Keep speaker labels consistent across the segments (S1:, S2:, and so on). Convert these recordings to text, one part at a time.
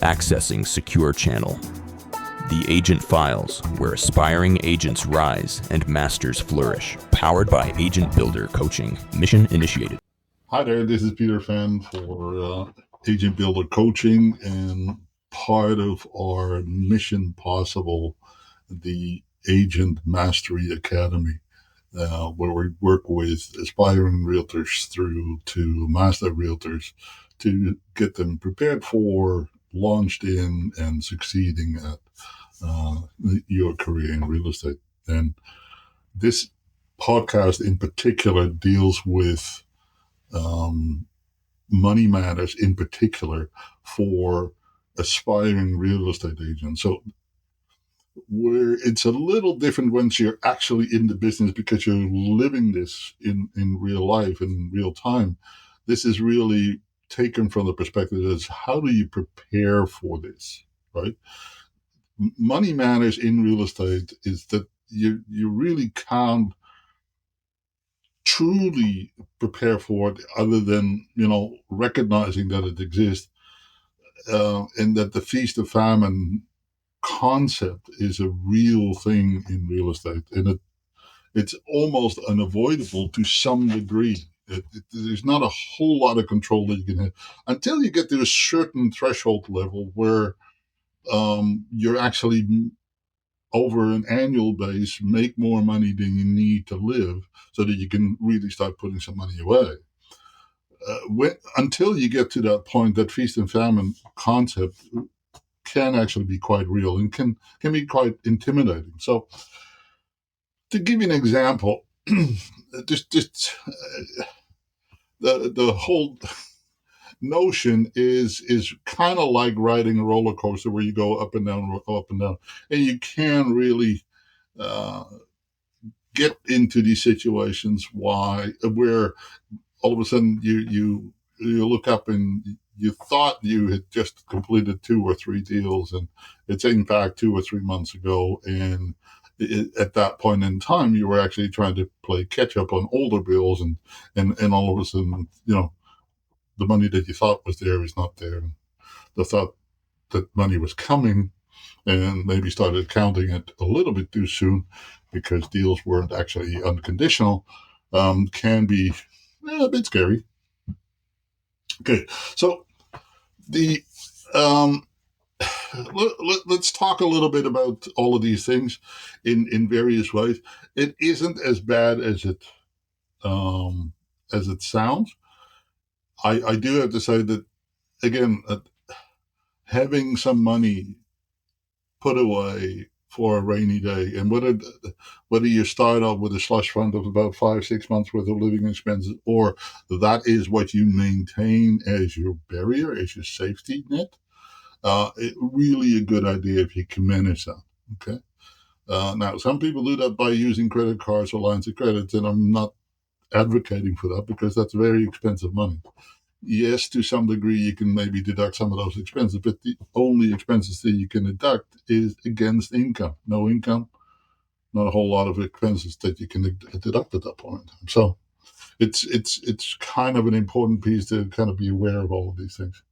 S1: Accessing Secure Channel. The Agent Files, where aspiring agents rise and masters flourish. Powered by Agent Builder Coaching. Mission initiated.
S2: Hi there, this is Peter Fan for Agent Builder Coaching and part of our Mission Possible, the Agent Mastery Academy, where we work with aspiring realtors through to master realtors to get them prepared for, launched in, and succeeding at your career in real estate. And this podcast in particular deals with money matters in particular for aspiring real estate agents. So where it's a little different once you're actually in the business because you're living this in real life, in real time. This is really taken from the perspective as how do you prepare for this, right? Money matters in real estate is that you really can't truly prepare for it other than, recognizing that it exists, and that the feast-or-famine concept is a real thing in real estate. And it's almost unavoidable to some degree. There's not a whole lot of control that you can have until you get to a certain threshold level where you're actually over an annual base make more money than you need to live so that you can really start putting some money away. Until you get to that point, that feast and famine concept can actually be quite real and can be quite intimidating. So to give you an example, just the whole notion is kind of like riding a roller coaster where you go up and down, and you can really get into these situations where all of a sudden you look up and you thought you had just completed 2 or 3 deals, and it's in fact 2 or 3 months ago, and at that point in time you were actually trying to play catch up on older bills, and all of a sudden, the money that you thought was there is not there. The thought that money was coming and maybe started counting it a little bit too soon because deals weren't actually unconditional, can be a bit scary. Okay, so the let's talk a little bit about all of these things in various ways. It isn't as bad as it sounds. I do have to say that, again, having some money put away for a rainy day, and whether you start off with a slush fund of about 5-6 months worth of living expenses, or that is what you maintain as your barrier, as your safety net, it really a good idea if you can manage that. Okay. Now, some people do that by using credit cards or lines of credit, and I'm not advocating for that because that's very expensive money. Yes, to some degree, you can maybe deduct some of those expenses, but the only expenses that you can deduct is against income. No income, not a whole lot of expenses that you can deduct at that point. So it's kind of an important piece to kind of be aware of all of these things.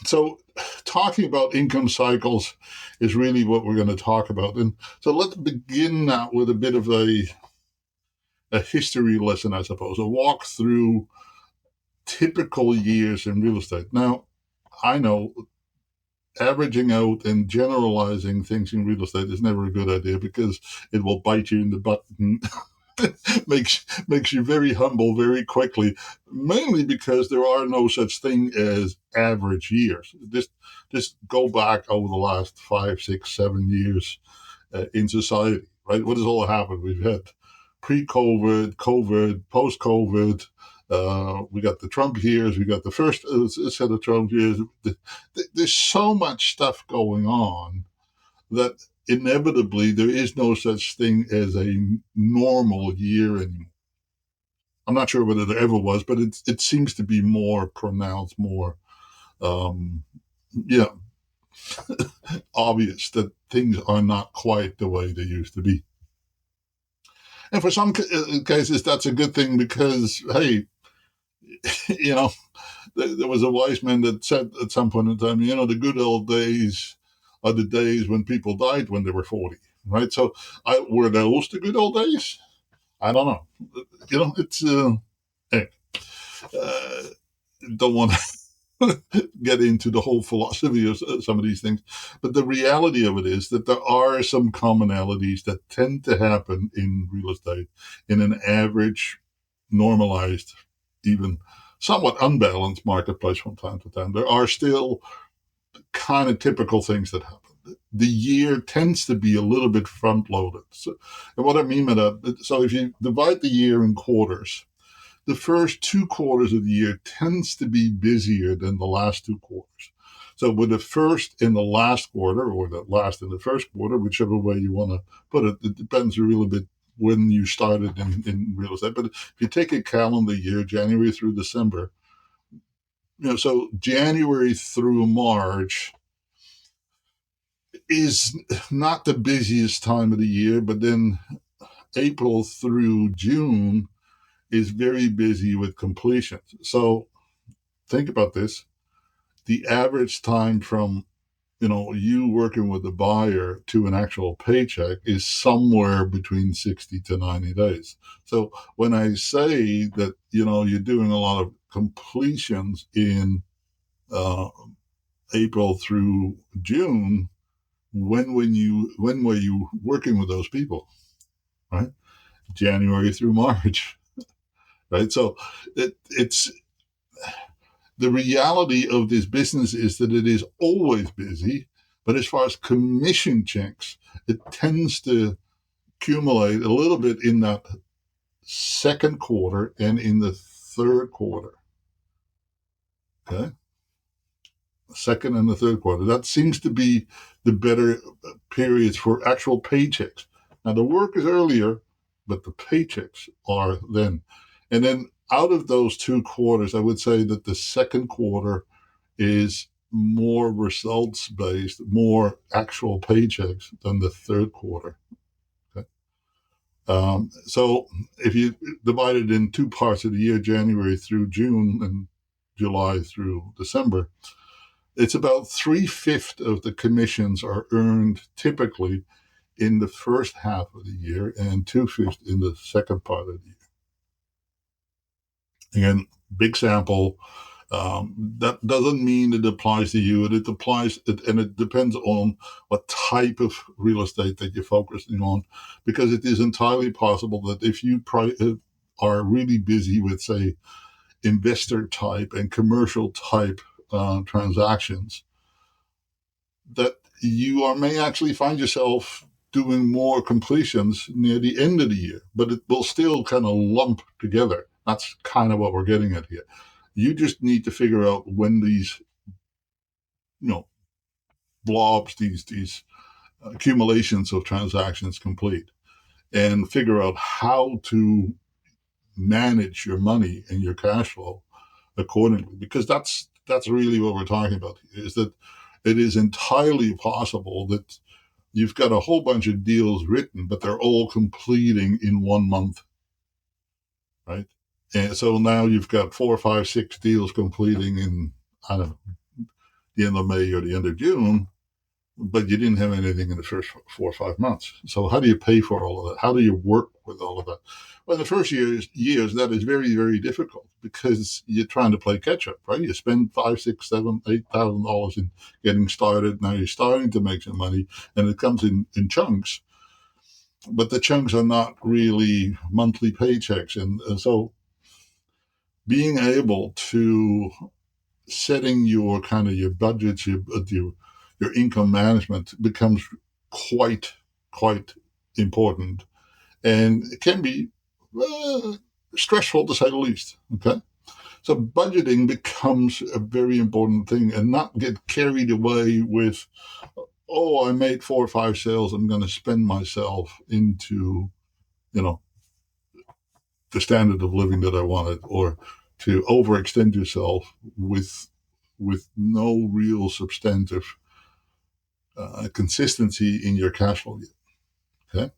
S2: So talking about income cycles is really what we're going to talk about. And so let's begin now with a bit of a history lesson, I suppose, a walk through typical years in real estate. Now, I know averaging out and generalizing things in real estate is never a good idea because it will bite you in the butt and makes you very humble very quickly, mainly because there are no such thing as average years. Just go back over the last 5, 6, 7 years in society, right? What has all happened? We've had pre-COVID, COVID, post-COVID. We got the Trump years. We got the first set of Trump years. There's so much stuff going on that inevitably there is no such thing as a normal year anymore. I'm not sure whether there ever was, but it seems to be more pronounced, more obvious that things are not quite the way they used to be. And for some cases, that's a good thing because, hey, there was a wise man that said at some point in time, the good old days are the days when people died when they were 40, right? So, were those the good old days? I don't know. It's hey, uh, don't want to get into the whole philosophy of some of these things, but the reality of it is that there are some commonalities that tend to happen in real estate in an average, normalized, even somewhat unbalanced marketplace from time to time. There are still kind of typical things that happen. The year tends to be a little bit front loaded. So, and what I mean by that, so if you divide the year in quarters, the first 2 quarters of the year tends to be busier than the last 2 quarters. So with the first in the last quarter, or the last in the first quarter, whichever way you want to put it, it depends a little bit when you started in real estate. But if you take a calendar year, January through December, so January through March is not the busiest time of the year, but then April through June is very busy with completions. So think about this. The average time from you working with the buyer to an actual paycheck is somewhere between 60 to 90 days. So when I say that you're doing a lot of completions in uh, April through June, when were you working with those people, right? January through March, right? So it's the reality of this business is that it is always busy, but as far as commission checks, it tends to accumulate a little bit in that second quarter and in the third quarter. Okay. Second and the third quarter. That seems to be the better periods for actual paychecks. Now, the work is earlier, but the paychecks are then. And then out of those 2 quarters, I would say that the second quarter is more results based, more actual paychecks than the third quarter. Okay. So if you divide it in 2 parts of the year, January through June and July through December, it's about 3/5 of the commissions are earned typically in the first half of the year and 2/5 in the second part of the year. Again, big sample. That doesn't mean it applies to you, and it depends on what type of real estate that you're focusing on, because it is entirely possible that if you are really busy with, say, investor type and commercial type transactions, that may actually find yourself doing more completions near the end of the year, but it will still kind of lump together. That's kind of what we're getting at here. You just need to figure out when these, blobs, these accumulations of transactions complete, and figure out how to manage your money and your cash flow accordingly. Because that's really what we're talking about here, is that it is entirely possible that you've got a whole bunch of deals written, but they're all completing in 1 month, right? And so now you've got 4, 5, 6 deals completing in, I don't know, the end of May or the end of June, but you didn't have anything in the first 4 or 5 months. So how do you pay for all of that? How do you work with all of that? Well, in the first years, that is very, very difficult because you're trying to play catch up, right? You spend $5, 6, 7, $8,000 in getting started. Now you're starting to make some money, and it comes in chunks. But the chunks are not really monthly paychecks, and so being able to setting your kind of your budgets, your income management becomes quite important, and it can be stressful to say the least. Okay, so budgeting becomes a very important thing, and not get carried away with, oh, I made 4 or 5 sales, I'm going to spend myself into the standard of living that I wanted, or to overextend yourself with no real substantive consistency in your cash flow. Okay,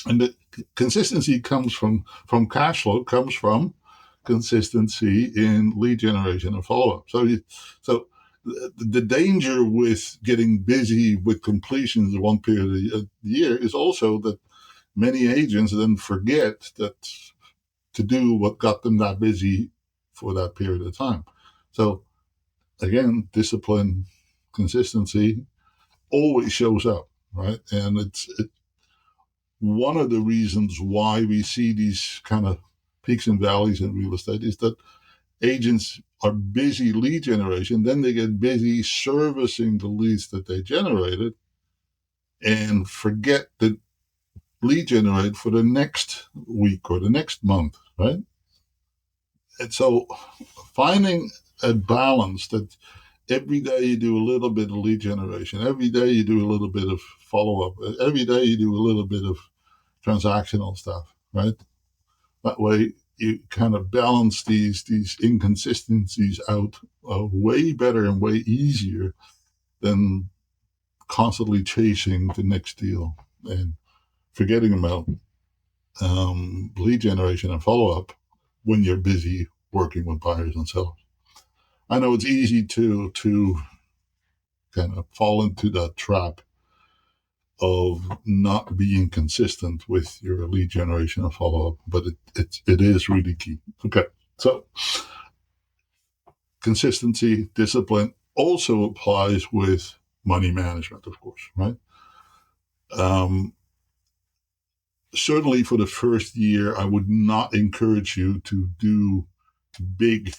S2: and the consistency comes from cash flow, comes from consistency in lead generation and follow-up. So the danger with getting busy with completions in one period of the year is also that many agents then forget that to do what got them that busy for that period of time. So again, discipline, consistency always shows up, right? And it's one of the reasons why we see these kind of peaks and valleys in real estate is that agents are busy lead generation, then they get busy servicing the leads that they generated and forget to lead generate for the next week or the next month, right? And so finding a balance that every day you do a little bit of lead generation, every day you do a little bit of follow-up, every day you do a little bit of transactional stuff, right? That way you kind of balance these inconsistencies out way better and way easier than constantly chasing the next deal and forgetting about lead generation and follow-up when you're busy working with buyers and sellers. I know it's easy to kind of fall into that trap of not being consistent with your lead generation and follow-up, but it is really key. Okay, so consistency, discipline also applies with money management, of course, right? Certainly for the first year, I would not encourage you to do big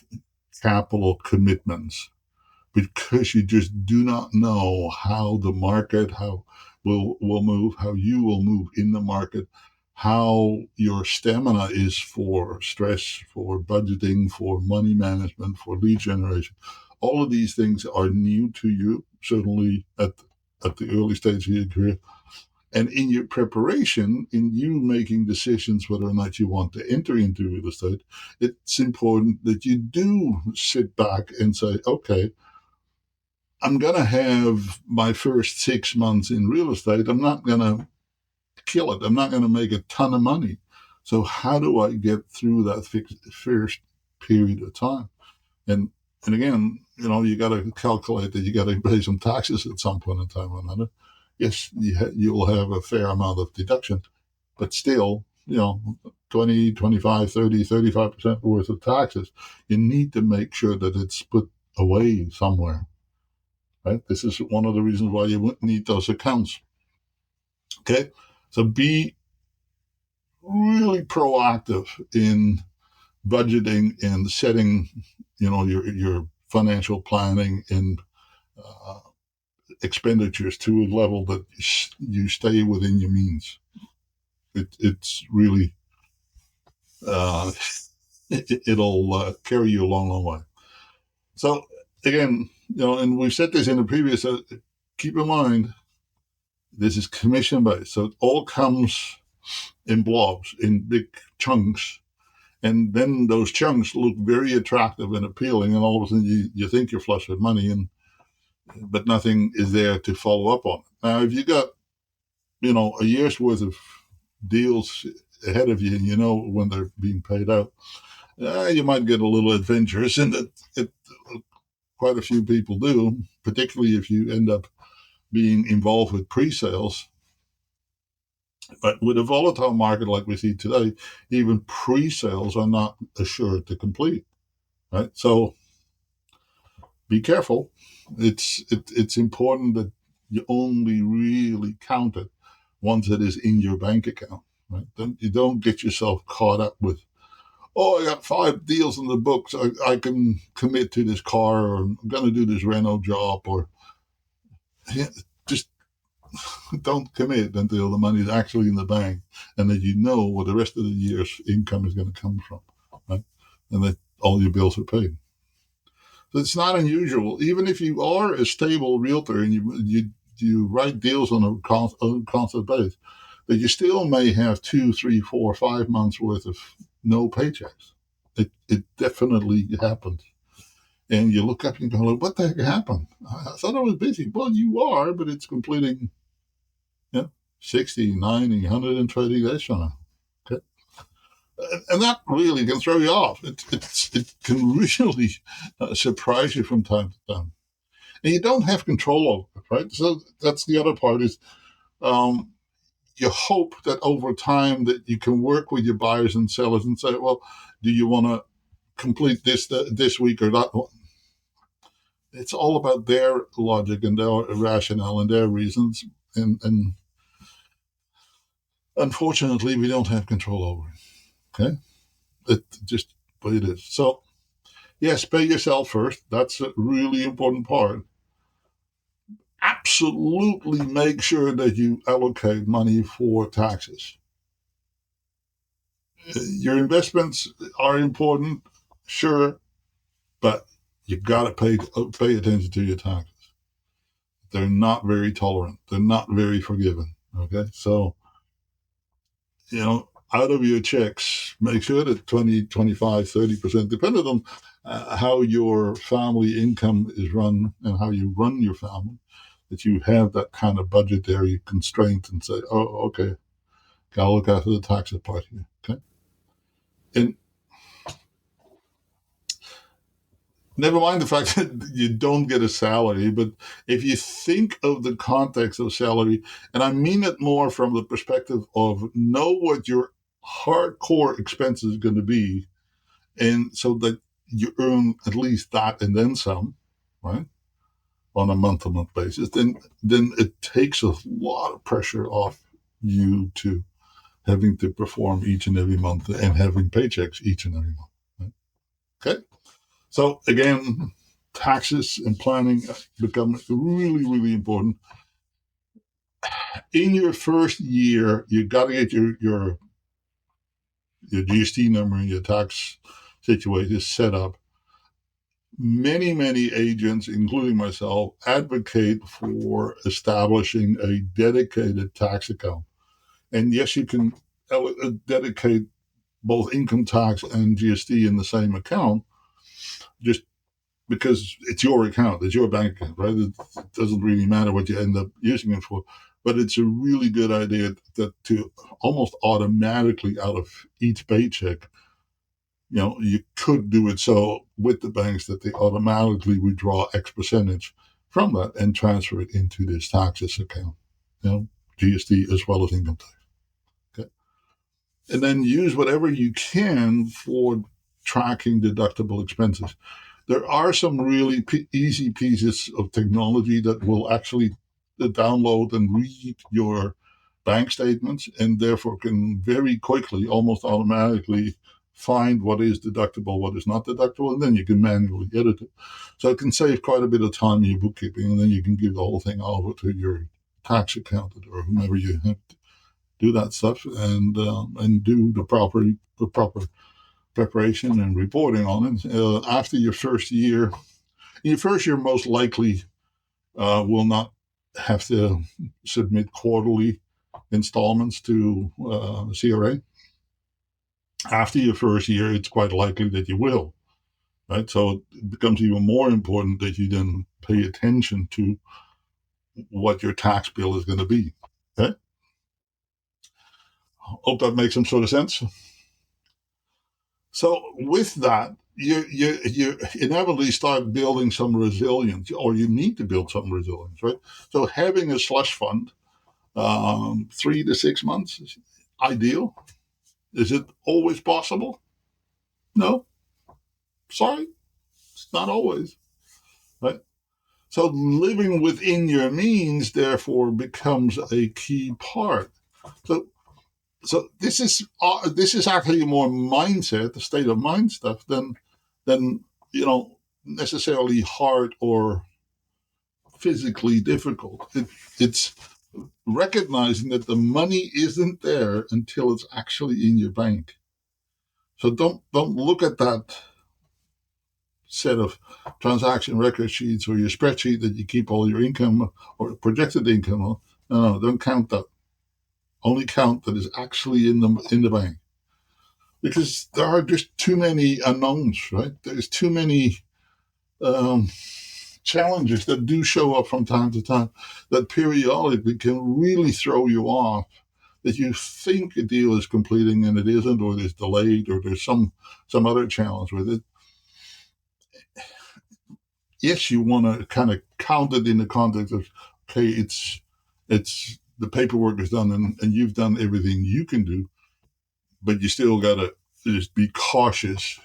S2: capital commitments because you just do not know how the market will move, how you will move in the market, how your stamina is for stress, for budgeting, for money management, for lead generation. All of these things are new to you, certainly at the early stage of your career. And in your preparation, in you making decisions whether or not you want to enter into real estate, it's important that you do sit back and say, okay, I'm going to have my first 6 months in real estate. I'm not going to kill it. I'm not going to make a ton of money. So how do I get through that first period of time? And again, you got to calculate that you got to pay some taxes at some point in time or another. Yes, you'll have a fair amount of deduction, but still, 20, 25, 30, 35% worth of taxes. You need to make sure that it's put away somewhere, right? This is one of the reasons why you need those accounts. Okay, so be really proactive in budgeting and setting, your financial planning and expenditures to a level that you stay within your means. It's really it'll carry you a long, long way. So again, and we've said this in the previous. Keep in mind, this is commission based, so it all comes in blobs, in big chunks, and then those chunks look very attractive and appealing, and all of a sudden you think you're flush with money, but nothing is there to follow up on it. Now, if you got a year's worth of deals ahead of you, and when they're being paid out, you might get a little adventurous, and quite a few people do, particularly if you end up being involved with pre-sales. But with a volatile market like we see today, even pre-sales are not assured to complete, right? So be careful. It's important that you only really count it once it is in your bank account, right? You don't get yourself caught up with, oh, I got 5 deals in the books. I can commit to this car, or I'm going to do this reno job, or just don't commit until the money is actually in the bank and that you know where the rest of the year's income is going to come from, right? And that all your bills are paid. So it's not unusual, even if you are a stable realtor and you write deals on a constant basis, that you still may have 2, 3, 4, 5 months worth of no paychecks. It definitely happens. And you look up and go, what the heck happened? I thought I was busy. Well, you are, but it's completing 60, 90, 120 days from now. Okay. And that really can throw you off. It can really surprise you from time to time. And you don't have control over it, right? So that's the other part is um, you hope that over time that you can work with your buyers and sellers and say, well, do you want to complete this week or that one? It's all about their logic and their rationale and their reasons. And unfortunately, we don't have control over it. Okay? It just the way it is. So, yes, pay yourself first. That's a really important part. Absolutely make sure that you allocate money for taxes. Your investments are important, sure, but you got to pay attention to your taxes. They're not very tolerant. They're not very forgiving. Okay, so out of your checks, make sure that 20, 25, 30%, depending on how your family income is run and how you run your family, that you have that kind of budgetary constraint and say, oh, okay, got to look after the taxes part here. Okay. And never mind the fact that you don't get a salary, but if you think of the context of salary, and I mean it more from the perspective of know what your hardcore expense is going to be, and so that you earn at least that and then some, right, on a month-to-month basis, then it takes a lot of pressure off you to having to perform each and every month and having paychecks each and every month. Right? Okay. So again, taxes and planning become really, really important. In your first year, you got to get your GST number and your tax situation set up. Many, many agents, including myself, advocate for establishing a dedicated tax account. And yes, you can dedicate both income tax and GST in the same account, just because it's your account, it's your bank account, right? It doesn't really matter what you end up using it for. But it's a really good idea that to almost automatically out of each paycheck, you could do it so with the banks that they automatically withdraw X percentage from that and transfer it into this taxes account, GST as well as income tax. Okay. And then use whatever you can for tracking deductible expenses. There are some really easy pieces of technology that will actually download and read your bank statements and therefore can very quickly, almost automatically, find what is deductible, what is not deductible, and then you can manually edit it. So it can save quite a bit of time in your bookkeeping, and then you can give the whole thing over to your tax accountant or whomever you have to do that stuff and do the proper preparation and reporting on it. After your first year most likely will not have to submit quarterly installments to CRA. After your first year, it's quite likely that you will, right? So it becomes even more important that you then pay attention to what your tax bill is going to be. Okay? Hope that makes some sort of sense. So with that, you inevitably start building some resilience, or you need to build some resilience, right? So having a slush fund, 3 to 6 months is ideal. Is it always possible? No. Sorry, it's not always, right? So living within your means, therefore, becomes a key part. So this is actually more mindset, the state of mind stuff than necessarily hard or physically difficult. It's recognizing that the money isn't there until it's actually in your bank. So don't look at that set of transaction record sheets or your spreadsheet that you keep all your income or projected income on. No, don't count that. Only count that is actually in the bank. Because there are just too many unknowns, right? There's too many um, challenges that do show up from time to time that periodically can really throw you off that you think a deal is completing and it isn't, or there's delayed, or there's some other challenge with it. Yes, you want to kind of count it in the context of, okay, it's the paperwork is done and you've done everything you can do, but you still got to just be cautious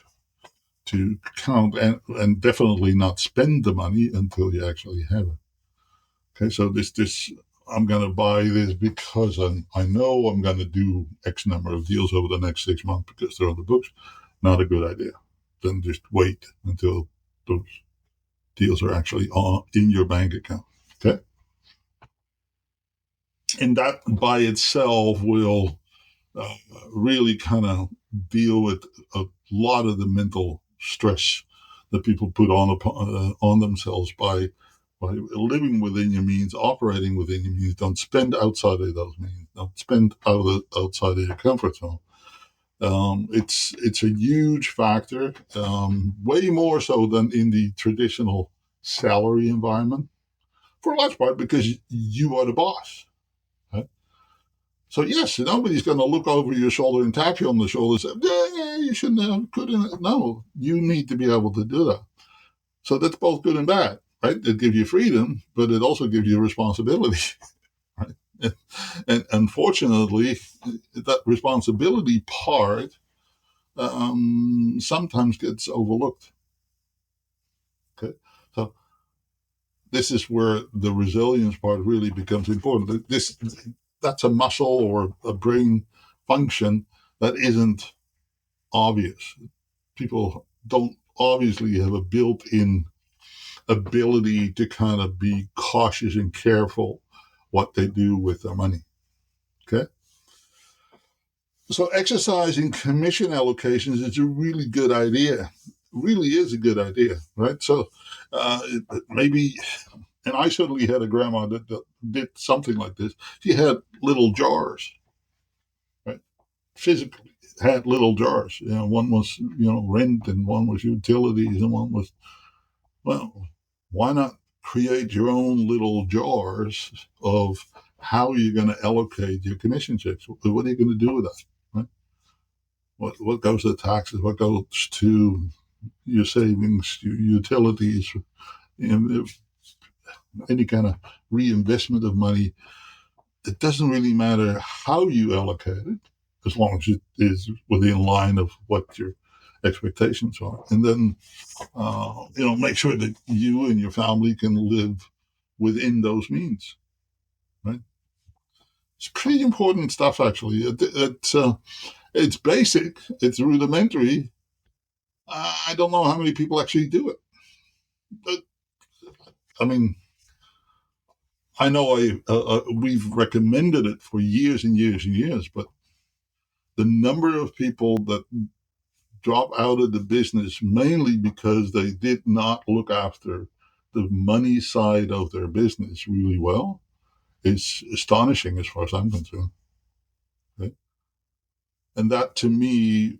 S2: to count and definitely not spend the money until you actually have it. Okay, so this I'm going to buy this because I know I'm going to do X number of deals over the next 6 months because they're on the books. Not a good idea. Then just wait until those deals are actually in your bank account. Okay, and that by itself will uh, really kind of deal with a lot of the mental stress that people put on themselves by living within your means, operating within your means. Don't spend outside of those means. Don't spend outside of your comfort zone. It's a huge factor, way more so than in the traditional salary environment, for a large part because you are the boss. Right? So yes, nobody's going to look over your shoulder and tap you on the shoulder and say, "Yeah, you shouldn't have, couldn't." No, you need to be able to do that. So that's both good and bad, right? It gives you freedom, but it also gives you responsibility, right? And unfortunately, that responsibility part sometimes gets overlooked. Okay, so this is where the resilience part really becomes important. That's a muscle or a brain function that isn't obvious. People don't obviously have a built-in ability to kind of be cautious and careful what they do with their money. Okay. So exercising commission allocations is a really good idea. Really is a good idea, right? So maybe, and I certainly had a grandma that did something like this. She had little jars, right? Physically had little jars. One was rent, and one was utilities, and one was, well, why not create your own little jars of how you're going to allocate your commission checks? What are you going to do with that? Right? What goes to taxes? What goes to your savings, your utilities, any kind of reinvestment of money? It doesn't really matter how you allocate it, as long as it is within line of what your expectations are. And then, make sure that you and your family can live within those means, right? It's pretty important stuff, actually. It's basic, it's rudimentary. I don't know how many people actually do it. But, I mean, I know we've recommended it for years and years and years, but the number of people that drop out of the business mainly because they did not look after the money side of their business really well is astonishing as far as I'm concerned. Right? And that to me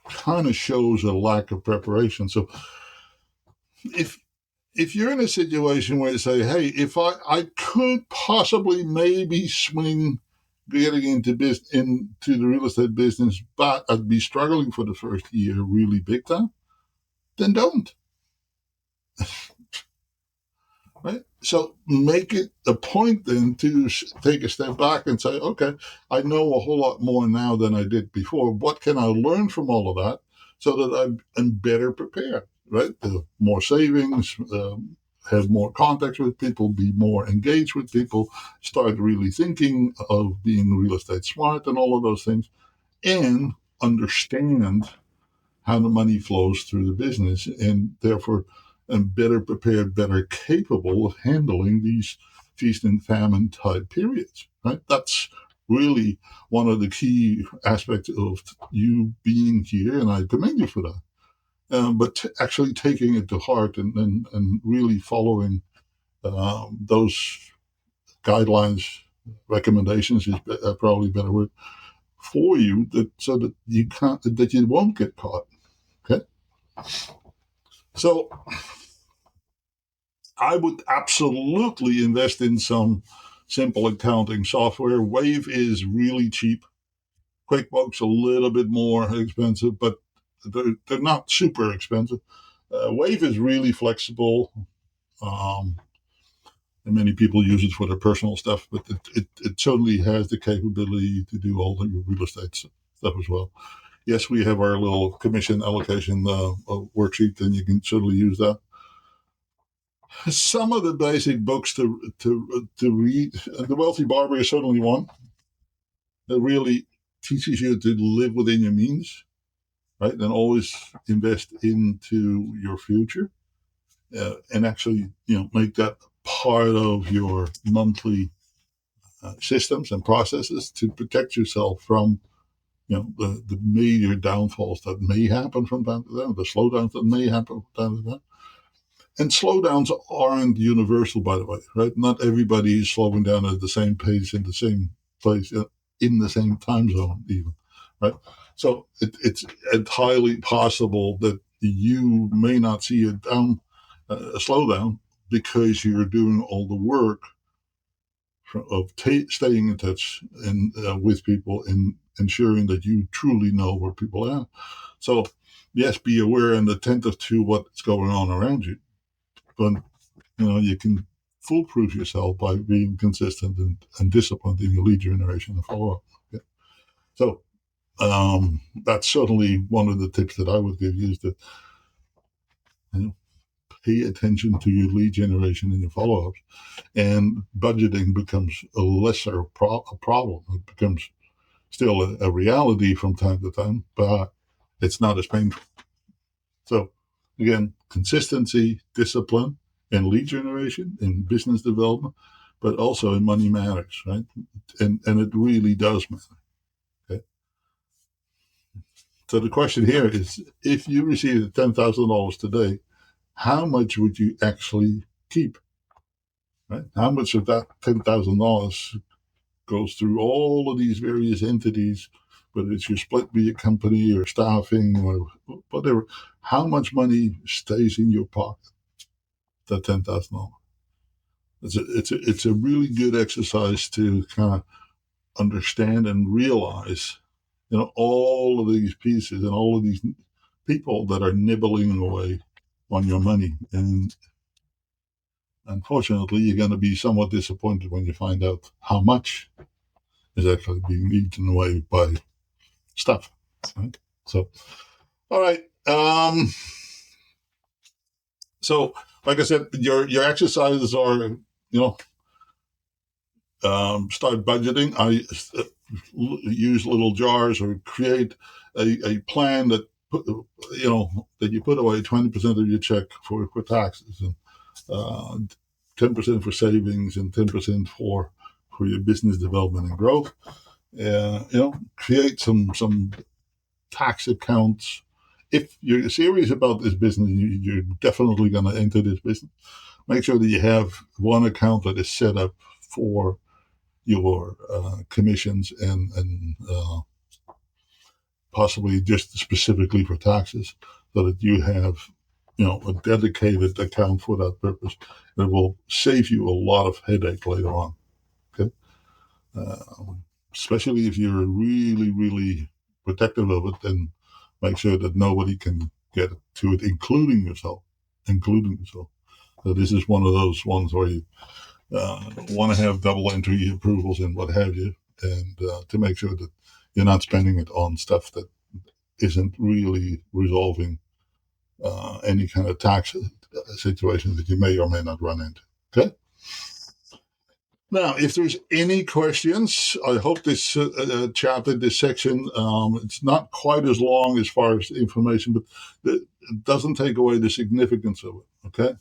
S2: kind of shows a lack of preparation. So if you're in a situation where you say, hey, if I could possibly maybe swing getting into the real estate business, but I'd be struggling for the first year really big time, then don't. Right? So make it a point then to take a step back and say, okay, I know a whole lot more now than I did before. What can I learn from all of that so that I'm better prepared, right? More savings, have more contacts with people, be more engaged with people, start really thinking of being real estate smart and all of those things, and understand how the money flows through the business, and therefore am better prepared, better capable of handling these feast and famine type periods. Right? That's really one of the key aspects of you being here, and I commend you for that. But actually taking it to heart and really following those guidelines, recommendations is probably a better word for you, so that you won't get caught. Okay. So I would absolutely invest in some simple accounting software. Wave is really cheap. QuickBooks a little bit more expensive, but they're not super expensive. Wave is really flexible. Um, and many people use it for their personal stuff, but it certainly has the capability to do all the real estate stuff as well. Yes, we have our little commission allocation worksheet, and you can certainly use that. Some of the basic books to read, The Wealthy Barber is certainly one that really teaches you to live within your means, right, and always invest into your future, and actually, make that part of your monthly systems and processes to protect yourself from the major downfalls that may happen from time to time, the slowdowns that may happen from time to time. And slowdowns aren't universal, by the way, right? Not everybody is slowing down at the same pace in the same place in the same time zone, even, right? So it's entirely possible that you may not see a slowdown because you're doing all the work of staying in touch and with people and ensuring that you truly know where people are. So, yes, be aware and attentive to what's going on around you, but you can foolproof yourself by being consistent and disciplined in your lead generation and follow up. Okay? So, that's certainly one of the tips that I would give you is that pay attention to your lead generation and your follow ups, and budgeting becomes a lesser problem. It becomes still a reality from time to time, but it's not as painful. So, again, consistency, discipline, and lead generation in business development, but also in money matters, right? And it really does matter. Okay. So the question here is, if you received $10,000 today, how much would you actually keep? Right? How much of that $10,000 goes through all of these various entities, whether it's your split via company or staffing or whatever? How much money stays in your pocket? That $10,000. It's a really good exercise to kind of understand and realize, all of these pieces and all of these people that are nibbling away on your money. And unfortunately, you're going to be somewhat disappointed when you find out how much is actually being eaten away by stuff. Right? So, all right. So, like I said, your exercises are, start budgeting. I use little jars or create a plan that that you put away 20% of your check for taxes, and 10% for savings, and 10% for your business development and growth. Create some tax accounts. If you're serious about this business, you're definitely going to enter this business. Make sure that you have one account that is set up for your commissions and possibly just specifically for taxes, so that you have a dedicated account for that purpose. It will save you a lot of headache later on. Okay, especially if you're really really protective of it, then make sure that nobody can get to it, including yourself. So this is one of those ones where you want to have double entry approvals and what have you, and to make sure that you're not spending it on stuff that isn't really resolving any kind of tax situation that you may or may not run into. Okay. Now, if there's any questions, I hope this chapter, this section, it's not quite as long as far as information, but it doesn't take away the significance of it. Okay.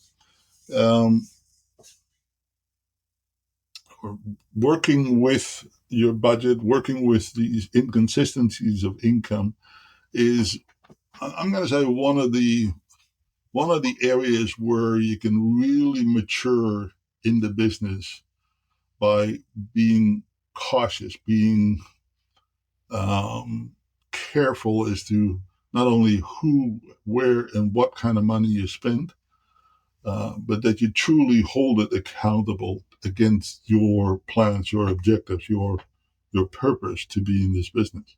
S2: Working with your budget, working with these inconsistencies of income is, I'm going to say, one of the areas where you can really mature in the business by being cautious, being careful as to not only who, where, and what kind of money you spend, but that you truly hold it accountable against your plans, your objectives, your purpose to be in this business,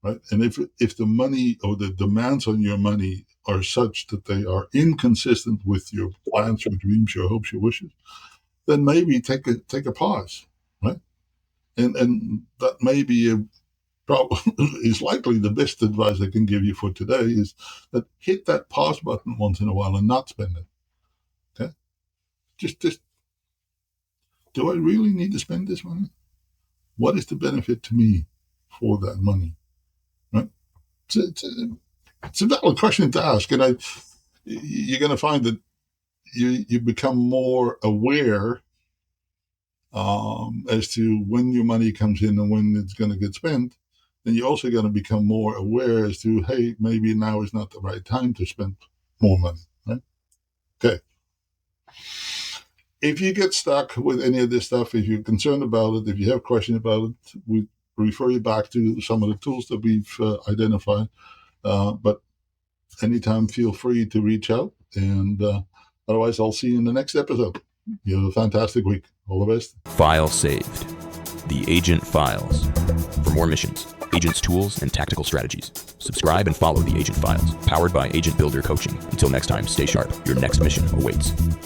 S2: right? And if the money or the demands on your money are such that they are inconsistent with your plans, your dreams, your hopes, your wishes, then maybe take a pause, right? And that may be is likely the best advice I can give you for today is that hit that pause button once in a while and not spend it. Okay, just do I really need to spend this money? What is the benefit to me for that money? Right? It's a valid question to ask, and you're going to find that you become more aware as to when your money comes in and when it's going to get spent. Then you're also going to become more aware as to, hey, maybe now is not the right time to spend more money. Right? Okay. If you get stuck with any of this stuff, if you're concerned about it, if you have questions about it, we refer you back to some of the tools that we've identified. But anytime, feel free to reach out. And otherwise, I'll see you in the next episode. You have a fantastic week. All the best.
S1: File saved. The Agent Files. For more missions, agents' tools, and tactical strategies, subscribe and follow the Agent Files, powered by Agent Builder Coaching. Until next time, stay sharp. Your next mission awaits.